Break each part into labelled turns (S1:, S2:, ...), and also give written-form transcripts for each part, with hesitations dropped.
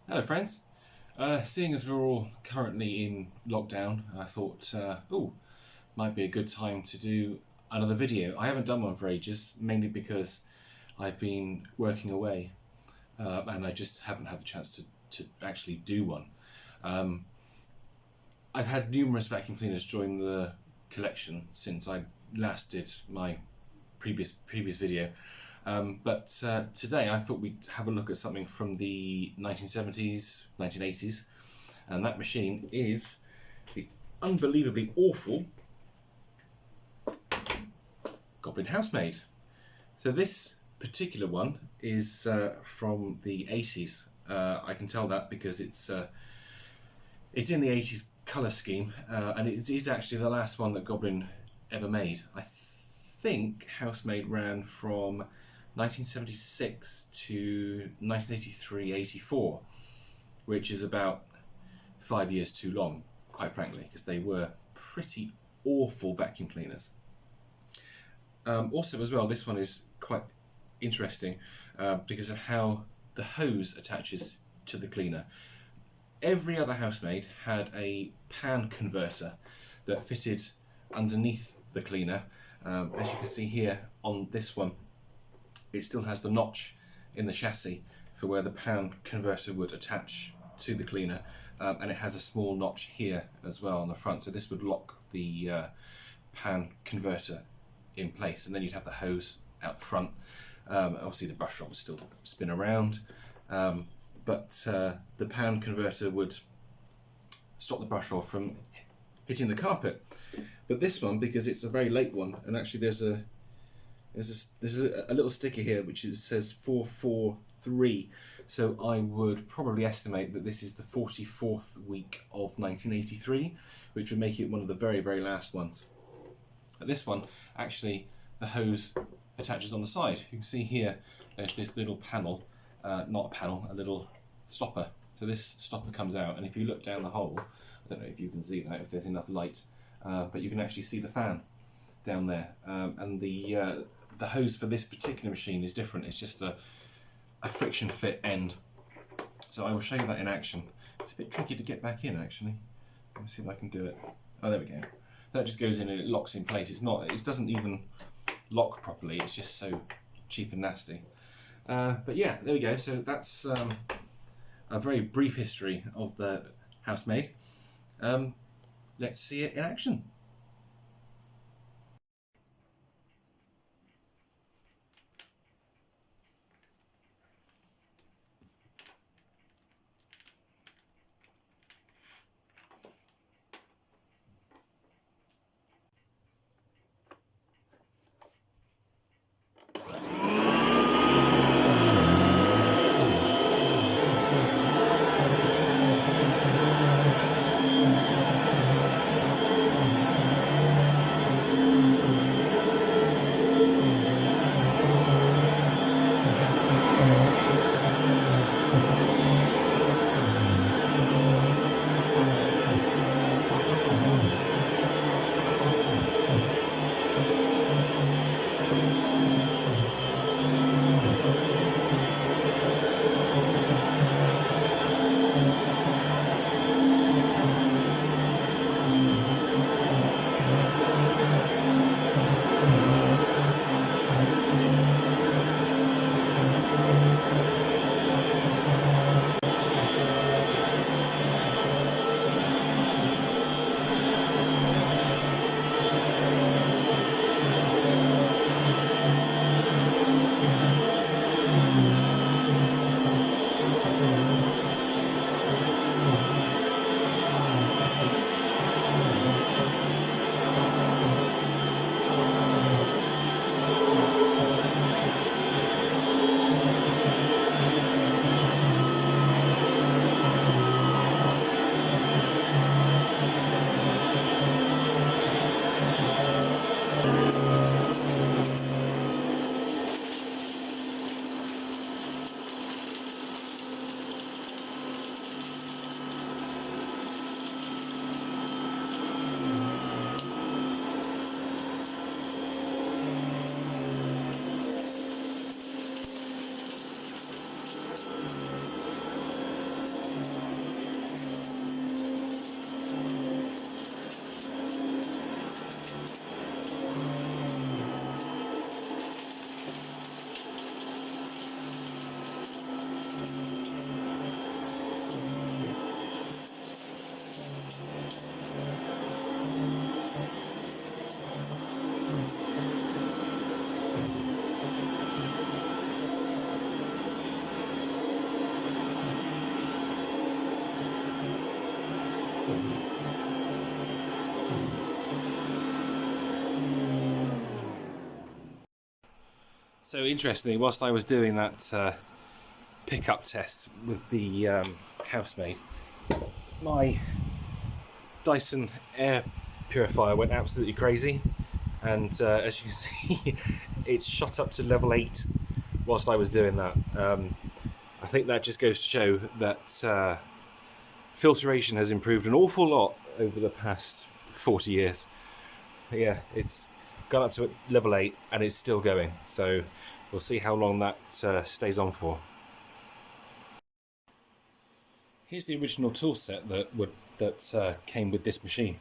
S1: Hello friends. Seeing as we're all currently in lockdown, I thought, might be a good time to do another video. I haven't done one for ages, mainly because I've been working away and I just haven't had the chance to actually do one. I've had numerous vacuum cleaners join the collection since I last did my previous video. But today I thought we'd have a look at something from the 1970s, 1980s, and that machine is the unbelievably awful Goblin Housemaid. So this particular one is from the 80s. I can tell that because it's in the 80s colour scheme, and it is actually the last one that Goblin ever made. I think Housemaid ran from 1976 to 1983-84, which is about 5 years too long, quite frankly, because they were pretty awful vacuum cleaners. Also as well, this one is quite interesting because of how the hose attaches to the cleaner. Every other Housemaid had a pan converter that fitted underneath the cleaner. As you can see here on this one, it still has the notch in the chassis for where the pan converter would attach to the cleaner, and it has a small notch here as well on the front, so this would lock the pan converter in place, and then you'd have the hose out front. Obviously the brush rod would still spin around, but the pan converter would stop the brush rod from hitting the carpet. But this one, because it's a very late one, and actually there's a little sticker here which says 443, so I would probably estimate that this is the 44th week of 1983, which would make it one of the very, very last ones. And this one, actually, the hose attaches on the side. You can see here there's this little panel, not a panel, a little stopper. So this stopper comes out, and if you look down the hole, I don't know if you can see that, if there's enough light, but you can actually see the fan down there, and the hose for this particular machine is different. It's just a friction fit end. So I will show you that in action. It's a bit tricky to get back in, actually. Let me see if I can do it. Oh, there we go. That just goes in and it locks in place. It doesn't even lock properly. It's just so cheap and nasty. But yeah, there we go. So that's a very brief history of the Housemaid. Let's see it in action. So interestingly, whilst I was doing that pickup test with the housemaid, my Dyson air purifier went absolutely crazy, and as you can see, it's shot up to level 8 whilst I was doing that. I think that just goes to show that filtration has improved an awful lot over the past 40 years. Yeah, it's gone up to level 8 and it's still going, so we'll see how long that stays on for. Here's the original tool set that came with this machine.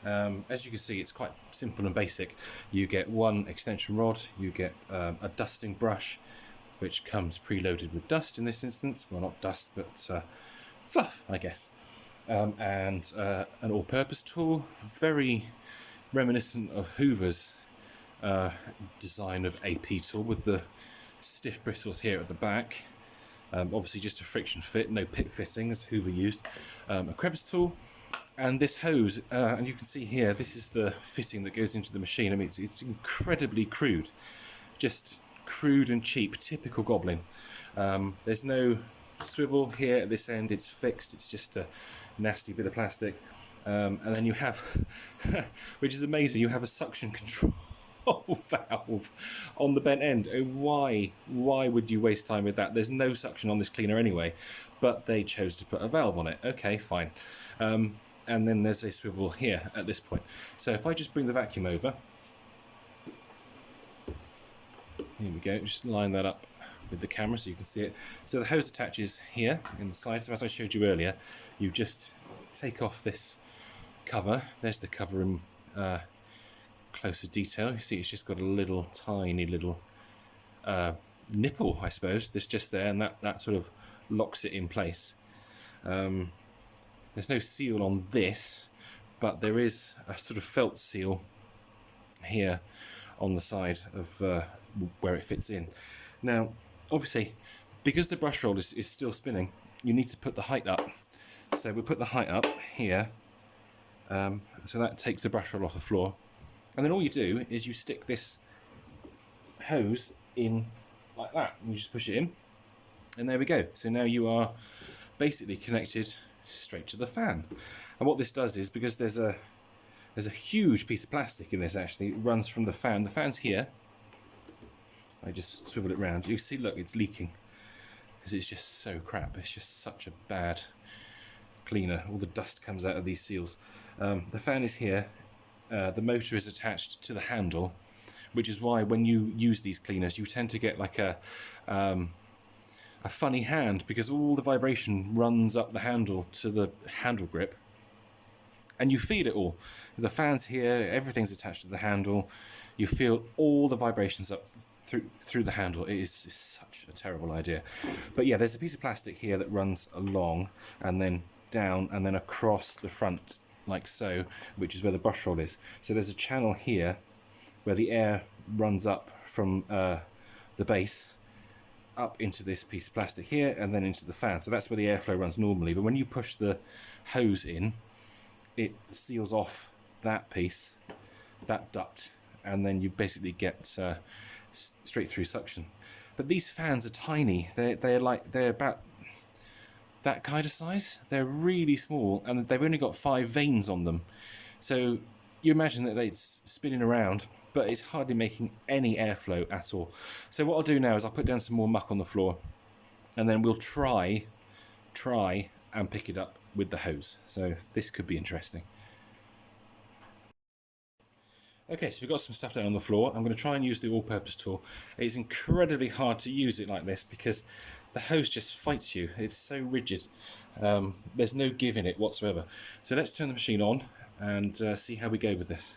S1: As you can see, it's quite simple and basic. You get one extension rod, you get a dusting brush, which comes preloaded with dust in this instance. Well, not dust, but fluff, I guess. And an all-purpose tool, very reminiscent of Hoover's design of AP tool, with the stiff bristles here at the back. Obviously just a friction fit, no pit fitting as Hoover used. A crevice tool, and this hose, and you can see here, this is the fitting that goes into the machine. I mean, it's incredibly crude, just crude and cheap, typical Goblin. There's no swivel here at this end, it's fixed, it's just a nasty bit of plastic. And then you have, which is amazing, you have a suction control valve on the bent end. Why would you waste time with that? There's no suction on this cleaner anyway, but they chose to put a valve on it. Okay, fine. And then there's a swivel here at this point. So if I just bring the vacuum over, here we go, just line that up with the camera so you can see it. So the hose attaches here in the side. So as I showed you earlier, you just take off this cover. There's the cover in closer detail. You see it's just got a little tiny little nipple, I suppose, that's just there, and that sort of locks it in place. There's no seal on this, but there is a sort of felt seal here on the side of where it fits in. Now, obviously, because the brush roll is still spinning, you need to put the height up. So we'll put the height up here, so that takes the brush roll off the floor. And then all you do is you stick this hose in like that, and you just push it in, and there we go. So now you are basically connected straight to the fan. And what this does is, because there's a huge piece of plastic in this, actually, it runs from the fan. The fan's here. I just swivel it round. You see, look, it's leaking because it's just so crap. It's just such a bad cleaner. All the dust comes out of these seals. The fan is here. The motor is attached to the handle, which is why when you use these cleaners, you tend to get like a funny hand, because all the vibration runs up the handle to the handle grip, and you feel it all. The fan's here, everything's attached to the handle. You feel all the vibrations up through the handle. It is such a terrible idea. But yeah, there's a piece of plastic here that runs along and then down and then across the front like so, which is where the brush roll is. So there's a channel here where the air runs up from the base up into this piece of plastic here and then into the fan. So that's where the airflow runs normally. But when you push the hose in, it seals off that piece, that duct, and then you basically get straight through suction. But these fans are tiny. They're about that kind of size. They're really small, and they've only got 5 veins on them. So you imagine that it's spinning around, but it's hardly making any airflow at all. So what I'll do now is I'll put down some more muck on the floor, and then we'll try and pick it up with the hose. So this could be interesting. Okay, so we've got some stuff down on the floor. I'm going to try and use the all-purpose tool. It's incredibly hard to use it like this because the hose just fights you. It's so rigid. There's no give in it whatsoever. So let's turn the machine on and see how we go with this.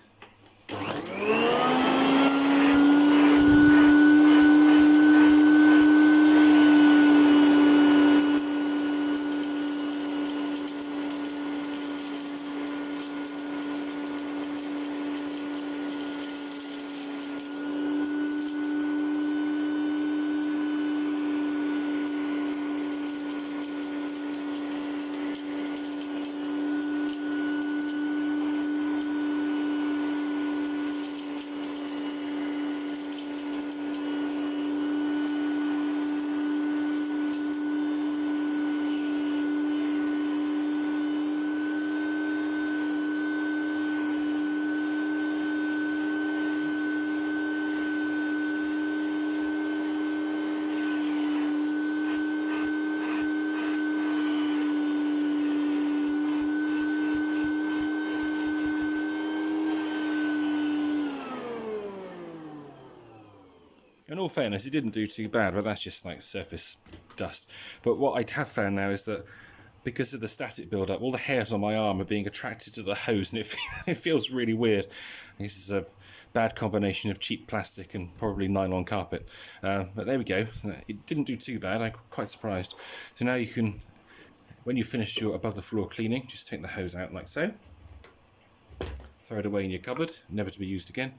S1: all fairness, it didn't do too bad, but that's just like surface dust. But what I have found now is that because of the static build-up, all the hairs on my arm are being attracted to the hose, and it feels really weird. I guess it's a bad combination of cheap plastic and probably nylon carpet. But there we go. It didn't do too bad. I'm quite surprised. So now you can, when you've finished your above the floor cleaning, just take the hose out like so. Throw it away in your cupboard, never to be used again,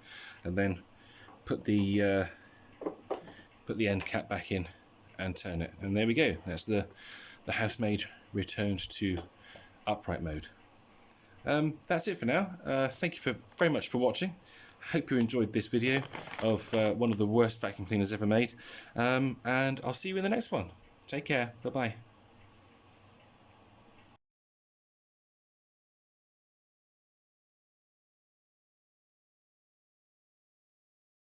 S1: and then put the end cap back in and turn it, and there we go. That's the housemaid returned to upright mode. That's it for now. Thank you very much for watching. Hope you enjoyed this video of one of the worst vacuum cleaners ever made, and I'll see you in the next one. Take care. Bye bye.